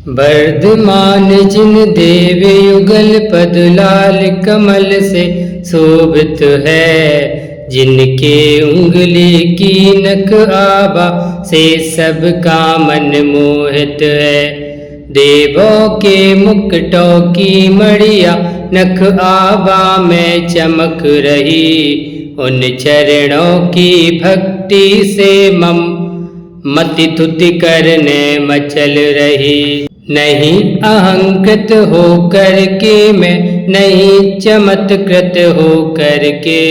वर्धमान जिन देव युगल पद लाल कमल से शोभित है, जिनके उंगली की नख आबा से सबका मन मोहित है। देवों के मुकुटों की मड़िया नख आबा में चमक रही, उन चरणों की भक्ति से मति तुति करने मचल रही। नहीं अहंकृत हो करके मैं, नहीं चमत्कृत हो करके,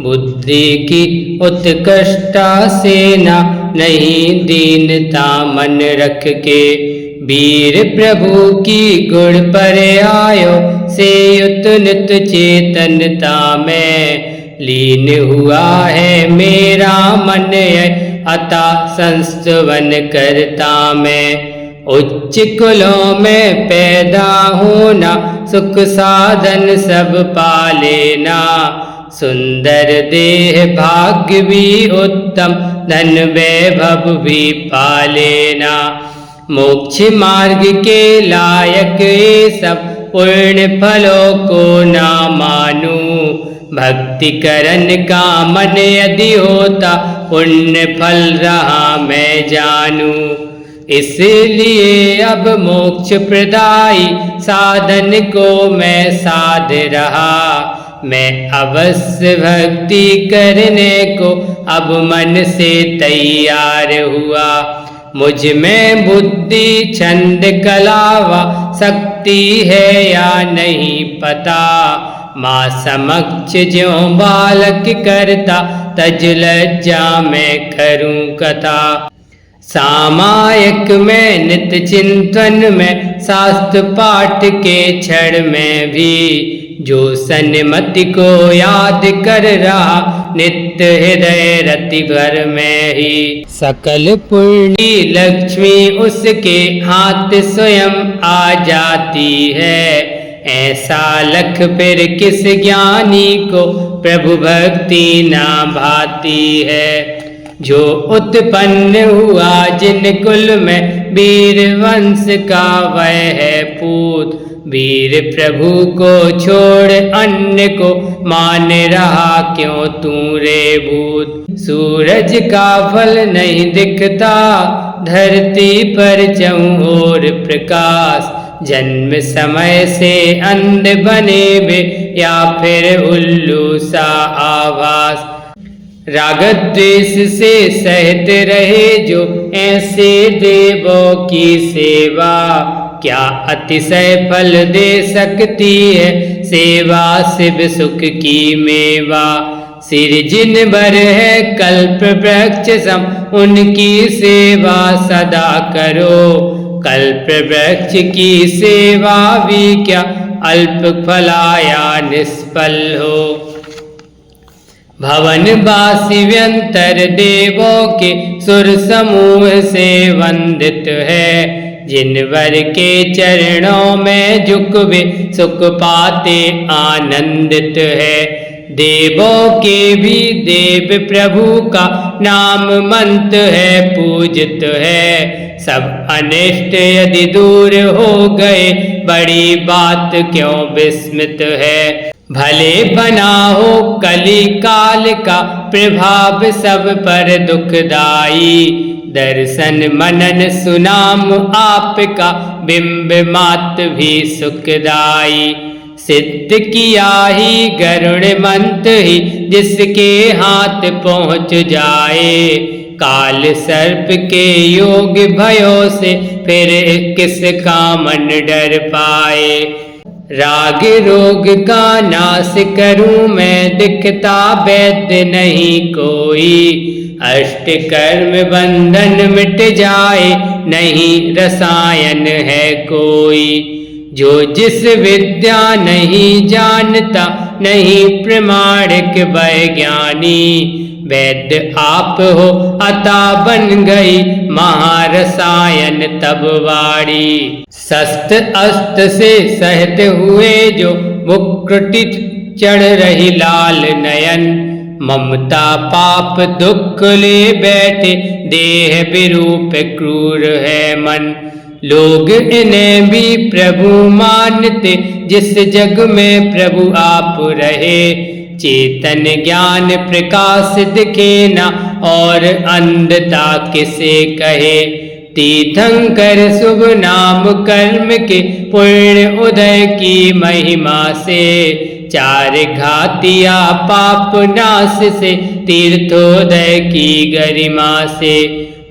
बुद्धि की उत्कृष्टता से ना, नहीं दीनता मन रख के। वीर प्रभु की गुण पर आयो से युत नित चेतनता में, लीन हुआ है मेरा मन अता संस्तवन करता मैं। उच्च कुलों में पैदा होना, सुख साधन सब पा लेना, सुंदर देह भाग्य भी उत्तम, धन वैभव भी पा लेना। मोक्ष मार्ग के लायक ये सब, पूर्ण फलों को ना मानू, भक्ति करन का मन यदि होता, पुण्य फल रहा मैं जानू। इसलिए अब मोक्ष प्रदायी साधन को मैं साध रहा, मैं अवश्य भक्ति करने को अब मन से तैयार हुआ। मुझ में बुद्धि छंद कलावा शक्ति है या नहीं पता, माँ समक्ष ज्यों बालक करता, तज लज्जा मैं करूं कथा। सामायिक में नित्य चिंतन में, शास्त्र पाठ के क्षण में भी, जो सन्मति को याद कर रहा, नित्य हृदय रति भर में ही। सकल पुण्य लक्ष्मी उसके हाथ स्वयं आ जाती है, ऐसा लख फिर किस ज्ञानी को प्रभु भक्ति ना भाती है। जो उत्पन्न हुआ जिन कुल में, वीर वंश का वह है पूत, वीर प्रभु को छोड़ अन्य को मान रहा क्यों तू रे भूत। सूरज का फल नहीं दिखता, धरती पर चहुओर प्रकाश, जन्म समय से अंध बने वे या फिर उल्लू सा आभास। राग द्वेष से सहत रहे जो ऐसे देवों की सेवा, क्या अतिशय फल दे सकती है सेवा शिव सुख की मेवा। सिर जिन भर है कल्प वृक्ष सम, उनकी सेवा सदा करो, कल्प वृक्ष की सेवा भी क्या अल्प फलाया निष्फल हो। भवन वासी व्यंतर देवों के सुर समूह से वंदित है, जिनवर के चरणों में झुकवे सुख पाते आनंदित है। देवों के भी देव प्रभु का नाम मंत्र है पूजित है, सब अनिष्ट यदि दूर हो गए बड़ी बात क्यों विस्मित है। भले बना हो कली काल का प्रभाव सब पर दुखदाई, दर्शन मनन सुनाम आपका बिंब मात भी सुखदाई। सिद्ध किया ही गरुड़ मंत्र ही जिसके हाथ पहुँच जाए, काल सर्प के योग भयों से फिर किसका मन डर पाए। राग रोग का नाश करूं मैं दिखता वैद्य नहीं कोई, अष्ट कर्म बंधन मिट जाए नहीं रसायन है कोई। जो जिस विद्या नहीं जानता नहीं प्रमाणिक वैज्ञानी, वैद्य आप हो अता बन गई महारसायन तब वाणी। शस्त्र अस्त्र से सहत हुए जो मुकुटि चढ़ रही लाल नयन, ममता पाप दुख ले बैठे देह विरूप क्रूर है मन। लोग इन्हें भी प्रभु मानते, जिस जग में प्रभु आप रहे। चेतन ज्ञान प्रकाश दिखे ना, और अंधता किसे कहे। तीर्थंकर शुभ नाम कर्म के, पुण्य उदय की महिमा से। चार घातिया पाप नाश से, तीर्थोदय की गरिमा से।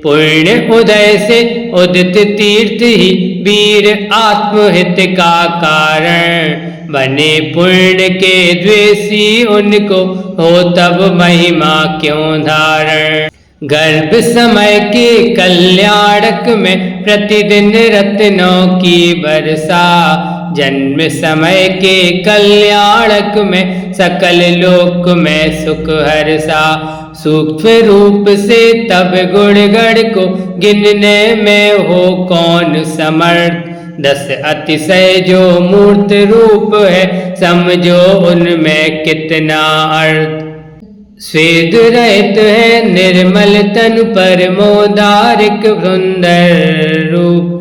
पुण्य उदय से उदित तीर्थ ही, वीर आत्महित का कारण। बने पुण्य के द्वेषी उनको, हो तब महिमा क्यों धारण। गर्भ समय के कल्याणक में, प्रतिदिन रत्नों की वर्षा। जन्म समय के कल्याणक में, सकल लोक में सुख हर्षा। सूक्ष्म रूप से तब गुण गण को, गिनने में हो कौन समर्थ। 10 अतिशय जो मूर्त रूप है, समझो उनमें कितना अर्थ। स्वेद रहित है निर्मल तन पर, मोदारिक सुंदर रूप।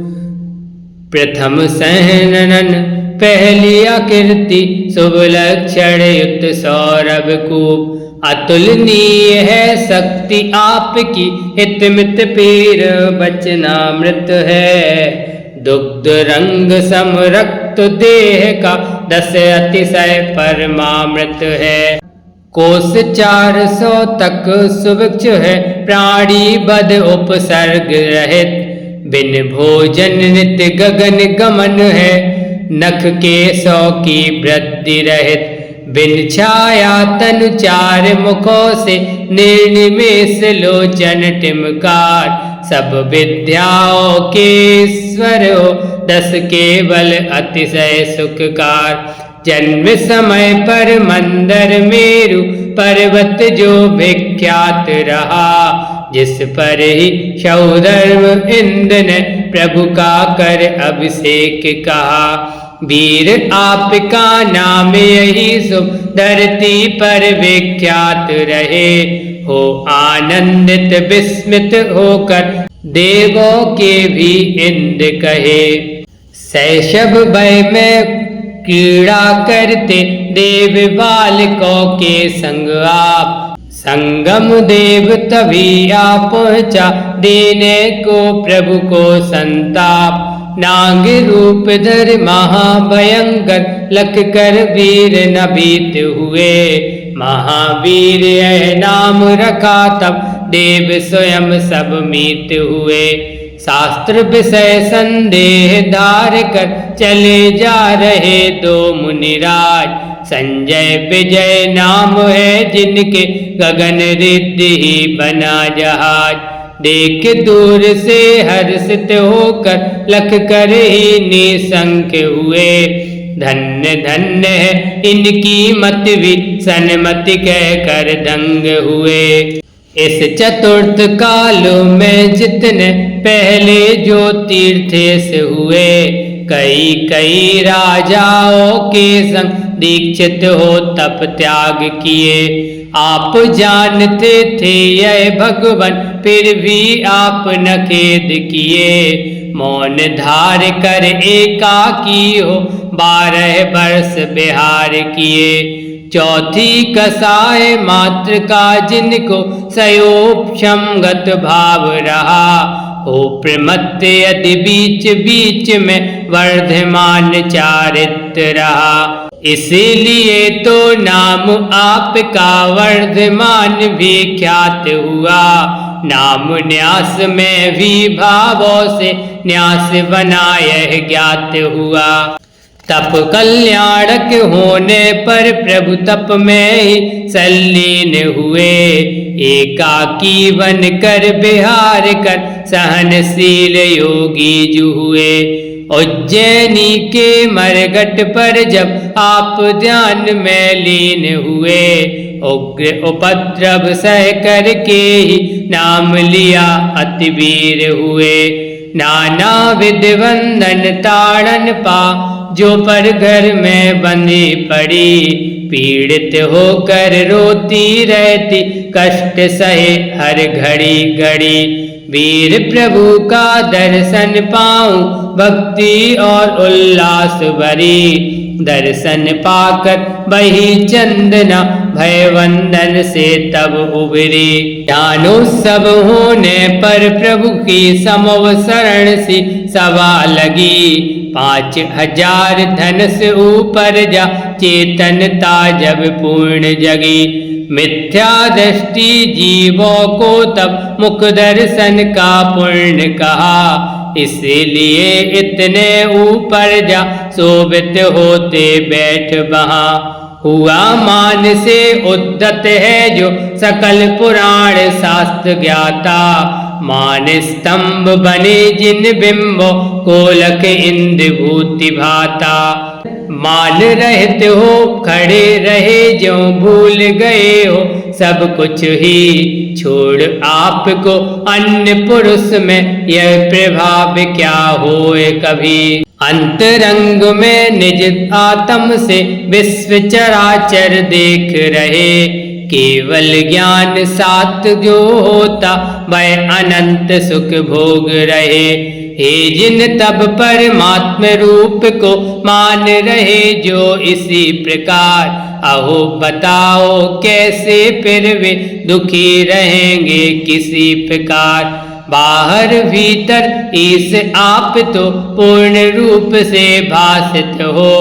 प्रथम सहनन पहली आकृति, शुभ लक्षण युक्त सौरभ कूप। अतुलनीय है शक्ति आपकी, हित मित पीर बचनामृत है। दुग्ध रंग समरक्त देह का, 10 अतिशय परमामृत है। कोस 400 तक सुभिक्ष है, प्राणी बद उपसर्ग रहित। बिन भोजन नित्य गगन गमन है, नख के 100 की वृद्धि रहित। बिन छाया तनु 4 मुखों से, निर्निमेष लोचन टिमकार। सब विद्याओं के ईश्वर हो, 10 केवल अतिशय सुखकार। जन्म समय पर मंदर मेरु, पर्वत जो विख्यात रहा। जिस पर ही सौधर्म इंद्र ने, प्रभु का कर अभिषेक कहा। वीर आपका नाम यही शुभ, धरती पर विख्यात रहे। हो आनंदित विस्मित होकर, देवों के भी इंद्र कहे। शैशव वय में क्रीड़ा करते, देव बालकों के संग आप। संगम देव तभी आ पहुँचा, देने को प्रभु को संताप। नाग रूप धर महाभयंकर, लख कर वीर न भीत हुए। महावीर यह नाम रखा तब, देव स्वयं सब मीत हुए। शास्त्र विषय संदेह धार कर, चले जा रहे 2 मुनिराज। संजय विजय नाम है जिनके, गगन रिद्धि ही बना जहाज। देख दूर से हर्षित होकर, लख कर ही निशंक हुए। धन्य धन्य है इनकी मत भी, सन्मति कह कर दंग हुए। इस चतुर्थ काल में जितने, पहले जो तीर्थेश हुए। कई कई राजाओं के संग, दीक्षित हो तप त्याग किए। आप जानते थे यह भगवान, फिर भी आप न खेद किए। मौन धार कर एकाकी हो, 12 वर्ष विहार किए। चौथी कसाय मात्र का जिनको, सयोपशमगत भाव रहा। हो प्रमत्त यदि बीच बीच में, वर्धमान चारित्र रहा। इसीलिए तो नाम आपका वर्धमान भी ख्यात हुआ। नाम न्यास में भी भावों से, न्यास बना यह ज्ञात हुआ। तप कल्याणक होने पर, प्रभु तप में ही संलीन हुए। एकाकी बन कर विहार कर, सहनशील योगी जो हुए। उज्जैनी के मरघट पर जब आप ध्यान में लीन हुए। उग्र उपद्रव सह करके ही, नाम लिया अति वीर हुए। नाना विधि बंधन ताड़न पा, जो पर घर में बंधी पड़ी। पीड़ित होकर रोती रहती, कष्ट सहे हर घड़ी घड़ी। वीर प्रभु का दर्शन पाऊं, भक्ति और उल्लास भरी। दर्शन पाकर बही चंदना, भय वंदन से तब उबरी। ज्ञानोत्सव होने पर प्रभु की समव शरण सी सभा लगी। 5000 धन से ऊपर जा, चेतनता जब पूर्ण जगी। मिथ्या दृष्टि जीवों को तब मुख दर्शन का पुण्य कहा। इसलिए इतने ऊपर जा, शोभित होते बैठ वहाँ। हुआ मान से उद्धत है जो सकल पुराण शास्त्र ज्ञाता। मान स्तंभ बने जिन बिंबों, कोलक इंद्र भूति भाता। मान रहते हो खड़े रहे, जो भूल गए हो सब कुछ ही। छोड़ आपको अन्य पुरुष में, यह प्रभाव क्या होए कभी। अंतरंग में निज आत्म से विश्व चराचर देख रहे। केवल ज्ञान साथ जो होता, वह अनंत सुख भोग रहे। हे जिन तब परमात्म रूप को मान रहे जो इसी प्रकार, अहो बताओ कैसे फिर वे दुखी रहेंगे किसी प्रकार। बाहर भीतर ईश आप तो पूर्ण रूप से भासित हो,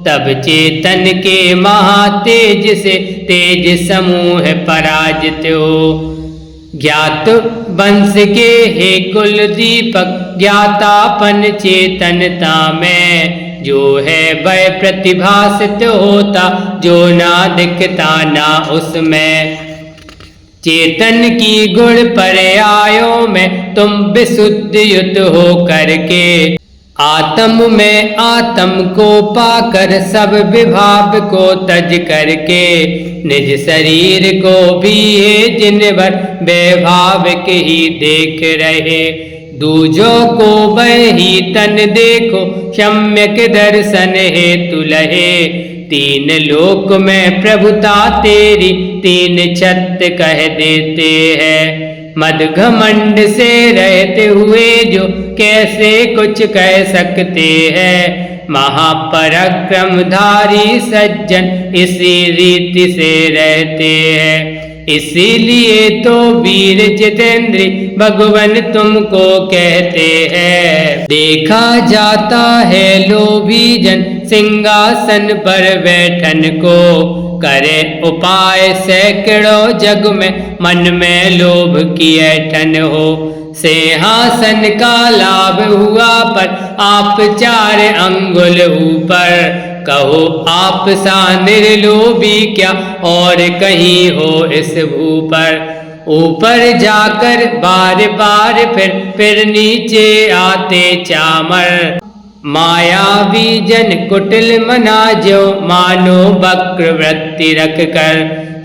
तब चेतन के महातेज से तेज समूह पराजित हो। ज्ञात वंश के हे कुल दीपक, ज्ञातापन चेतनता में जो है वह प्रतिभासित होता, जो ना दिखता ना उसमें। चेतन की गुण पर्यायों में तुम विशुद्ध युत हो करके, आत्म में आत्म को पाकर सब विभाव को तज करके। निज शरीर को भी है जिन भर वैभाविक ही देख रहे। दूजों को वही तन देखो, सम्यक दर्शन हेतु लहे। 3 लोक में प्रभुता तेरी, 3 छत कह देते हैं। मद घमंड से रहते हुए जो कैसे कुछ कह सकते हैं। महापराक्रमधारी सज्जन इसी रीति से रहते हैं। इसीलिए तो वीर जितेंद्र भगवान तुमको कहते हैं। देखा जाता है लोभी जन सिंहासन पर बैठन को, करे उपाय सैकड़ों जग में मन में लोभ की ऐठन हो। सिंहासन का लाभ हुआ पर आप 4 अंगुल ऊपर, कहो आप सा निर्लोभी क्या और कहीं हो इस भू पर। ऊपर जाकर बार बार फिर नीचे आते चामर। मायावी जन कुटिल मना जो मानो वक्र वृत्ति रख कर।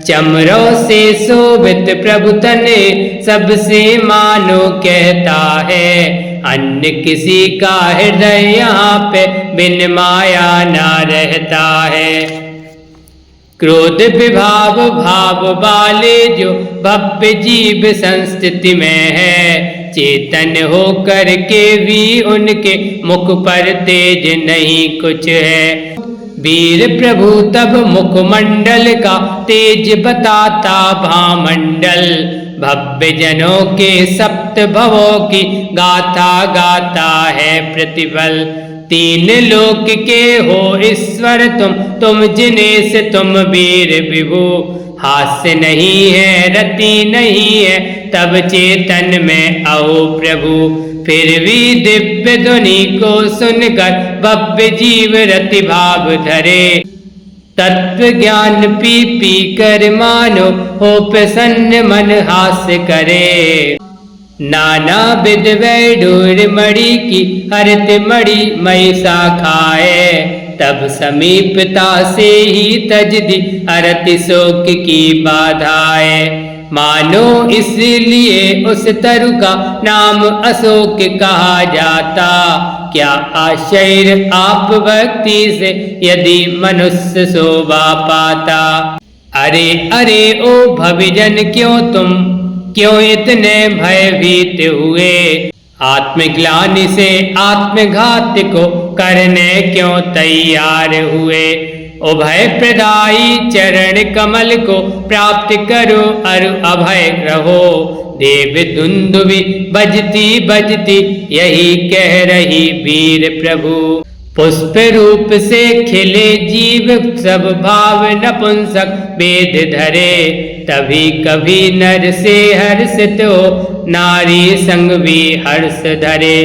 चमरों से शोभित प्रभु तने सबसे मानो कहता है। अन्य किसी का हृदय यहाँ पे बिन माया ना रहता है। क्रोध विभाव भाव वाले जो भव्य जीव संस्थिति में है, चेतन हो कर के भी उनके मुख पर तेज नहीं कुछ है। वीर प्रभु तब मुखमंडल का तेज बताता भामंडल। भव्य जनों के सप्त भवों की गाथा गाता है प्रतिबल। 3 लोक के हो ईश्वर तुम जिन्हें से तुम वीर विभु। हास्य नहीं है रति नहीं है तब चेतन में आओ प्रभु। फिर भी दिव्य ध्वनि को सुनकर भव्य जीव रति भाव धरे। तत्व ज्ञान पी पी कर मानो हो प्रसन्न मन हास्य करे। नाना विध वैडूर मणि की हरित मणि मैसा खाए। तब समीपता से ही तज दी अरति शोक की बाधाए। मानो इसलिए उस तरु का नाम अशोक कहा जाता। क्या आश्चर्य आप भक्ति से यदि मनुष्य शोभा पाता। अरे अरे ओ भविजन क्यों तुम क्यों इतने भयभीत हुए। आत्मग्लानि से आत्मघात को करने क्यों तैयार हुए। उभय प्रदायी चरण कमल को प्राप्त करो और अभय रहो। देव दुंदुभि बजती बजती यही कह रही वीर प्रभु। पुष्प रूप से खिले जीव सब भाव नपुंसक वेद धरे। तभी कभी नर से हर्षित हो नारी संग भी हर्ष धरे।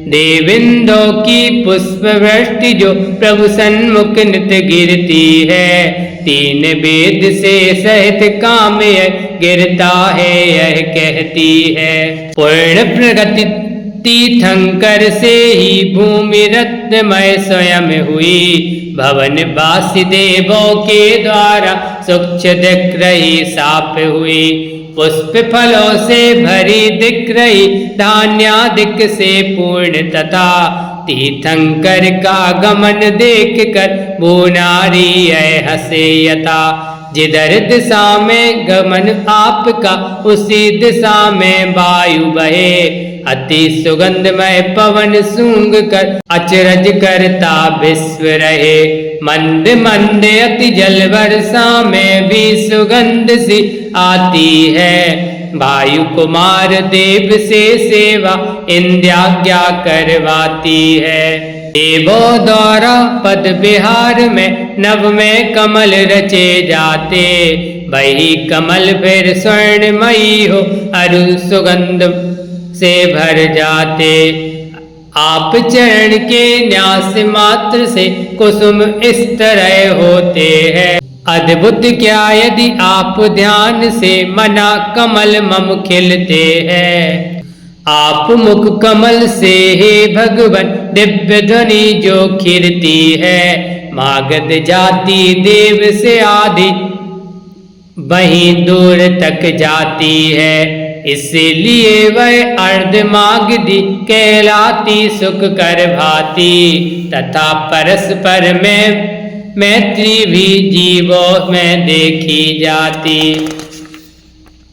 देविंदो की पुष्प वृष्टि जो प्रभु सन्मुख नित गिरती है। तीन वेद से सहित काम गिरता है यह कहती है। पूर्ण प्रगति तीर्थंकर से ही भूमि रत्नमय स्वयं हुई। भवन वासुदेवों के द्वारा सूक्ष दिख रही साप हुई। पुष्प फलों से भरी दिख रही धान्यादिक से पूर्ण तथा। तीर्थंकर का गमन देख कर वो नारी हंसे यथा। जिधर दिशा में गमन आपका उसी दिशा में वायु बहे। अति सुगंधमय पवन सूंघ कर अचरज करता विश्व रहे। मंद मंद अति जल वर्षा में भी सुगंध सी आती है। वायु कुमार देव से सेवा इंद्राज्ञा करवाती है। देवों द्वारा पद विहार में नव में कमल रचे जाते। वही कमल फिर स्वर्णमयी हो अरु सुगंध से भर जाते। आप चरण के न्यास मात्र से कुसुम इस तरह होते हैं। अद्भुत क्या यदि आप ध्यान से मना कमल मम खिलते हैं। आप मुख कमल से हे भगवन दिव्य ध्वनि जो खिरती है। मागध जाति देव से आदि वहीं दूर तक जाती है। इसलिए वह अर्ध मागधी कहलाती सुख कर भाती। तथा परस्पर में मैत्री भी जीवों में देखी जाती।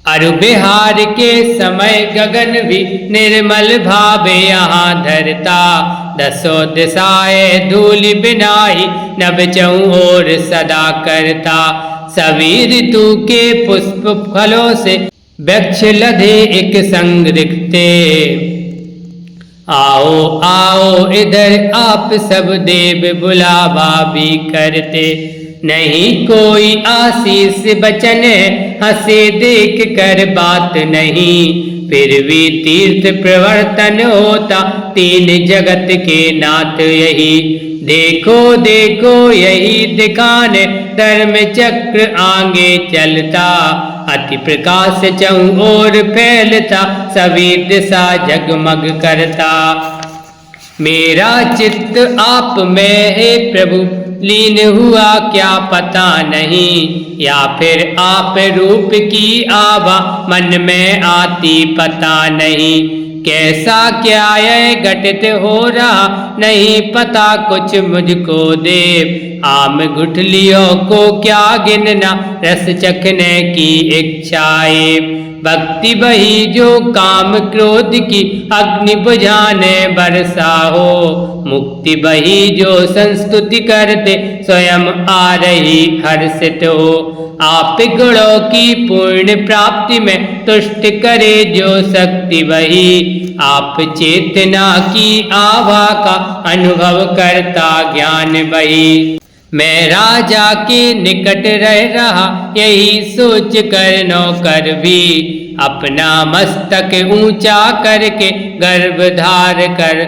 अरु बिहार के समय गगन भी निर्मल भावे यहाँ धरता। दसों दिशाएं धूलि बिनाई नभ चहुओर सदा करता। सभी ऋतु के पुष्प फलों से वृक्ष लधे एक संग दिखते। आओ आओ इधर आप सब देव बुलावा भी करते। नहीं कोई आशीष बचन हंसे देख कर बात नहीं। फिर भी तीर्थ प्रवर्तन होता तीन जगत के नाथ यही। देखो देखो यही दिखाने धर्म चक्र आगे चलता। अति प्रकाश चहुं ओर फैलता सभी दिशा जगमग करता। मेरा चित्त आप में है प्रभु लीन हुआ क्या पता नहीं। या फिर आप रूप की आभा मन में आती पता नहीं। कैसा क्या यह घटित हो रहा नहीं पता कुछ मुझको देव। आम गुठलियों को क्या गिनना रस चखने की इच्छाए। भक्ति वही जो काम क्रोध की अग्नि बुझाने बरसा हो। मुक्ति वही जो संस्तुति करते स्वयं आ रही हर्षित हो। आप गुणों की पूर्ण प्राप्ति में तुष्ट करे जो शक्ति वही। आप चेतना की आभा का अनुभव करता ज्ञान वही। मैं राजा के निकट रह रहा यही सोच कर नौकर भी। अपना मस्तक ऊंचा करके गर्भ धार कर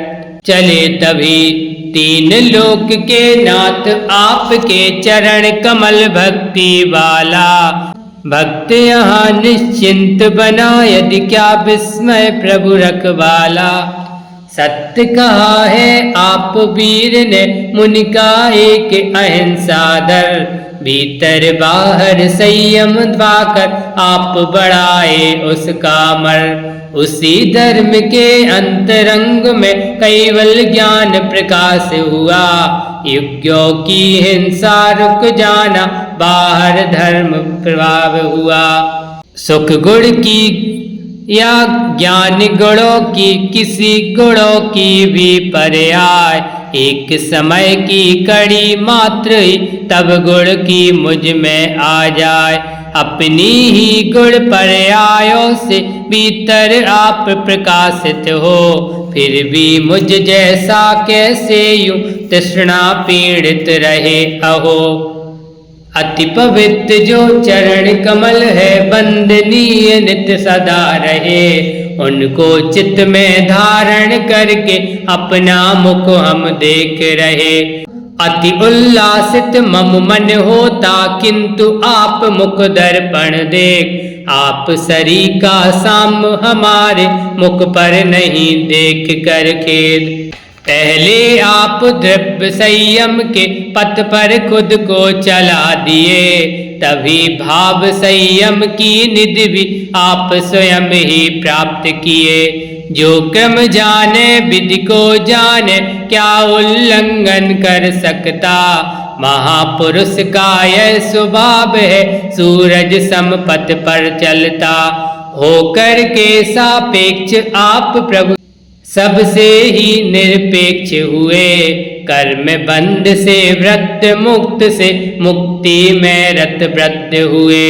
चले तभी। तीन लोक के नाथ आपके चरण कमल भक्ति वाला। भक्त यहाँ निश्चिंत बना यदि क्या विस्मय प्रभु रखवाला। सत्य कहा है आप वीर ने मुनि का एक अहिंसा दर। भीतर बाहर संयम पाकर आप बढ़ाए उसका मर। उसी धर्म के अंतरंग में कैवल ज्ञान प्रकाश हुआ। युग्यों की हिंसा रुक जाना बाहर धर्म प्रभाव हुआ। सुख गुण की या ज्ञान गुणों की किसी गुणों की भी पर्याय, एक समय की कड़ी मात्र ही तब गुण की मुझ में आ जाए। अपनी ही गुण पर्यायों से भीतर आप प्रकाशित हो, फिर भी मुझ जैसा कैसे यूं तृष्णा पीड़ित रहे अहो। अति पवित्र जो चरण कमल है, वंदनीय नित्य सदा रहे, उनको चित्त में धारण करके अपना मुख हम देख रहे। अति उल्लासित मम मन होता, किंतु आप मुख दर्पण देख, आप सरी का साम हमारे मुख पर नहीं देख कर खेद। पहले आप द्रव्य संयम के पथ पर खुद को चला दिए, तभी भाव संयम की निधि भी आप स्वयं ही प्राप्त किए। जो क्रम जाने विधि को जाने, क्या उल्लंघन कर सकता, महापुरुष का यह स्वभाव है, सूरज सम पथ पर चलता। होकर के सापेक्ष आप प्रभु सबसे ही निरपेक्ष हुए, कर्म बंध से वृत्त मुक्त से मुक्ति में रत व्रत हुए।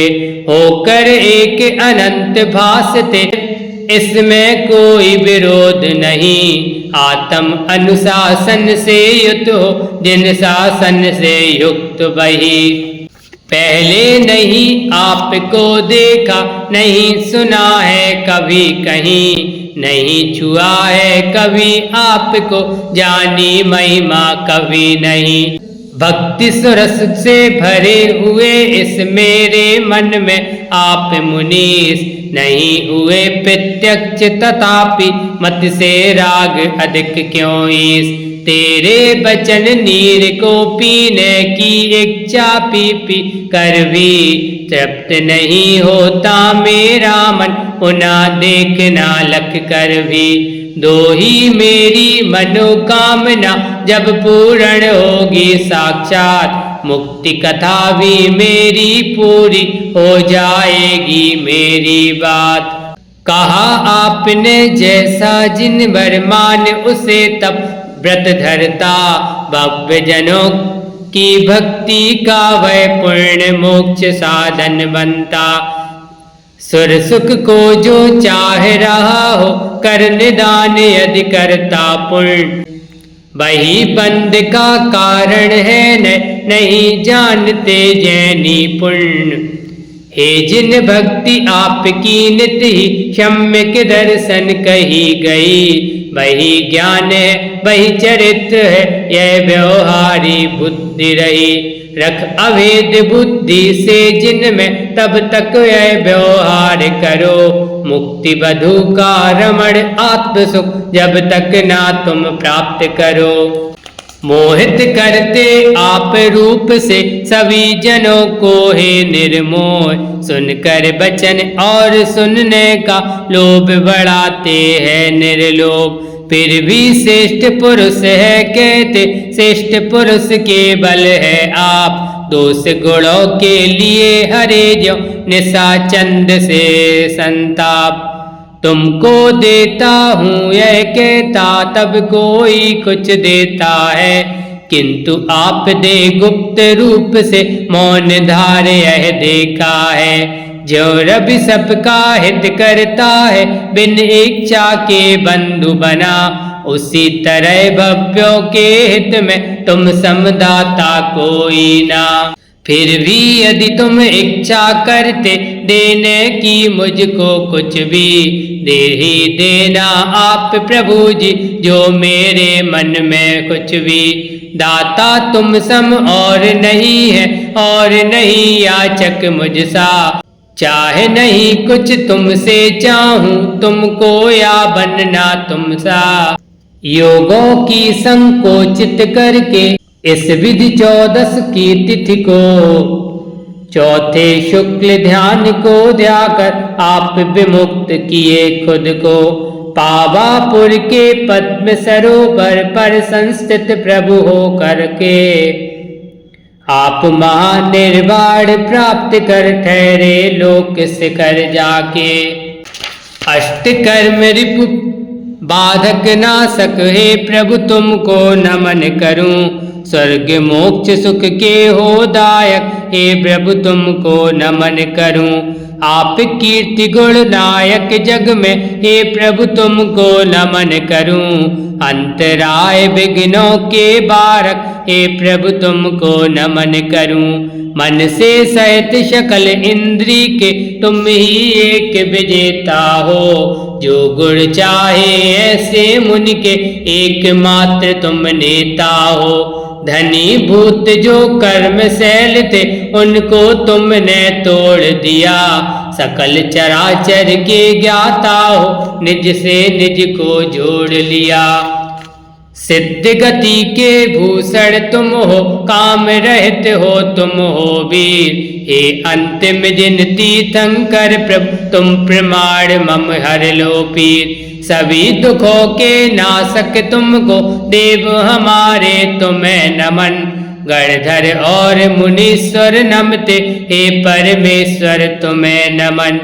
होकर एक अनंत भासते, इसमें कोई विरोध नहीं, आत्म अनुशासन से युक्त हो, जिन शासन से युक्त वही। पहले नहीं आपको देखा, नहीं सुना है कभी कहीं, नहीं छुआ है कभी आपको, जानी महिमा कभी नहीं। भक्ति सुरस से भरे हुए इस मेरे मन में आप मुनीस, नहीं हुए प्रत्यक्ष तथापि मत से राग अधिक क्यों ईस। तेरे बचन नीर को पीने की इच्छा पी पी कर भी तृप्त नहीं होता मेरा मन, पुनः देखना लख कर भी। दो ही मेरी मनोकामना जब पूर्ण होगी साक्षात, मुक्ति कथा भी मेरी पूरी हो जाएगी मेरी बात। कहा आपने जैसा जिन वर मान उसे तब व्रत धरता, भव्य जनों की भक्ति का वह पूर्ण मोक्ष साधन बनता। सुर सुख को जो चाह रहा हो, कर निदान यदि करता पूर्ण, वही बंद का कारण है नहीं जानते जैनी पुण्य। हे जिन भक्ति आपकी नित ही सम्यक दर्शन कही गई, वही ज्ञान है वही चरित्र है, यह व्यवहारी बुद्धि रही। रख अभेद बुद्धि से जिनमें तब तक यह व्यवहार करो, मुक्ति बधु का रमण आत्म सुख जब तक ना तुम प्राप्त करो। मोहित करते आप रूप से सभी जनों को हे निर्मोह, सुनकर वचन और सुनने का लोभ बढ़ाते हैं निर्लोभ। फिर भी श्रेष्ठ पुरुष है कहते, श्रेष्ठ पुरुष के बल है आप, दोष गुणों के लिए हरे जो निशा चंद से संताप। तुमको देता हूँ यह कहता, तब कोई कुछ देता है, किंतु आप दे गुप्त रूप से मौन धार यह देखा है। जो रवि सबका हित करता है, बिन इच्छा के बंधु बना, उसी तरह भव्यों के हित में तुम समदाता कोई ना। फिर भी यदि तुम इच्छा करते देने की मुझको कुछ भी, दे ही देना आप प्रभु जी जो मेरे मन में कुछ भी। दाता तुम सम और नहीं है, और नहीं याचक मुझसा, चाहे नहीं कुछ तुमसे चाहूं तुमको या बनना तुमसा। योगों की संकोचित करके इस विधि 14 की तिथि को, चौथे शुक्ल ध्यान को ध्याकर आप विमुक्त किए खुद को। पावापुर के पद्म सरोवर पर संस्थित प्रभु हो करके, आप महानिर्वाण प्राप्त कर ठहरे लोक शिखर जाके। अष्ट कर्म रिपु बाधक नासक, हे प्रभु तुमको नमन करूं। स्वर्ग मोक्ष सुख के हो दायक, हे प्रभु तुमको नमन करूं। आप कीर्ति गुण नायक जग में, हे प्रभु तुमको नमन करूं। अंतराय विघ्नों के बारक, हे प्रभु तुमको नमन करूं। मन से सहित सकल इंद्री के, तुम ही एक विजेता हो। जो गुण चाहे ऐसे मुनि के, एकमात्र तुम नेता हो। धनी भूत जो कर्म शैल थे, उनको तुमने तोड़ दिया। सकल चराचर के ज्ञाता हो, निज से निज को जोड़ लिया। सिद्ध गति के भूषण तुम हो, काम रहित हो तुम हो वीर। हे अंतिम जिन तीर्थंकर प्रभु, तुम प्रमाण मम हर लो पीर। सभी दुखों के नाशक तुमको, देव हमारे तुम्हें नमन। गणधर और मुनीश्वर नमते, हे परमेश्वर तुम्हें नमन।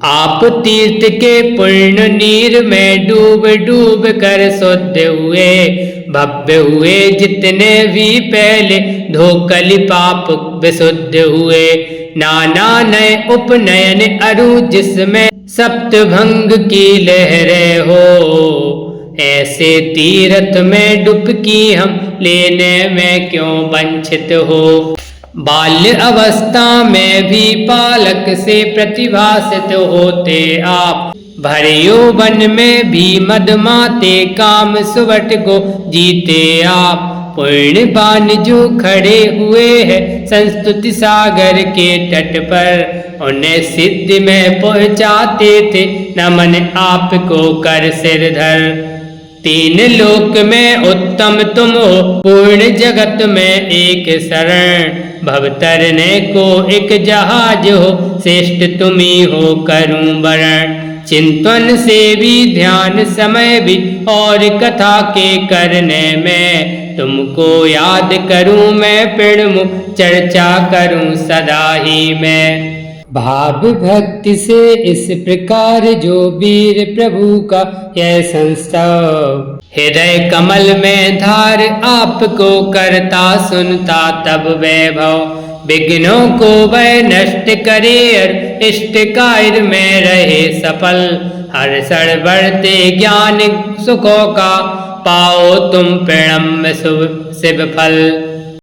आप तीर्थ के पुण्य नीर में डूब डूब कर शुद्ध हुए। भव्य हुए जितने भी पहले, धोकलि पाप विशुद्ध हुए। नाना नए उपनयन अरु, जिसमें सप्तभंग की लहरें हो। ऐसे तीर्थ में डुबकी हम लेने में क्यों वंचित हो। बाल्य अवस्था में भी पालक से प्रतिभासित होते आप। भरे यौवन में भी मदमाते, काम सुवट को जीते आप। पुण्यवान जो खड़े हुए हैं संस्तुति सागर के तट पर, उन्हें सिद्धि में पहुँचाते थे नमन आपको कर सिरधर। तीन लोक में उत्तम तुम हो, पूर्ण जगत में एक शरण। भव तरने को एक जहाज हो, श्रेष्ठ तुम्ही हो करूं वरण। चिंतन से भी ध्यान समय भी, और कथा के करने में। तुमको याद करूं मैं पिणमु, चर्चा करूं सदा ही मैं। भाव भक्ति से इस प्रकार जो वीर प्रभु का यह संस्तव। हृदय कमल में धार आपको करता सुनता तब वैभव। विघ्नों को वह नष्ट करे, और इष्ट कार्य में रहे सफल। हर क्षण बढ़ते ज्ञान सुखों का, पाओ तुम प्रणम शिव फल।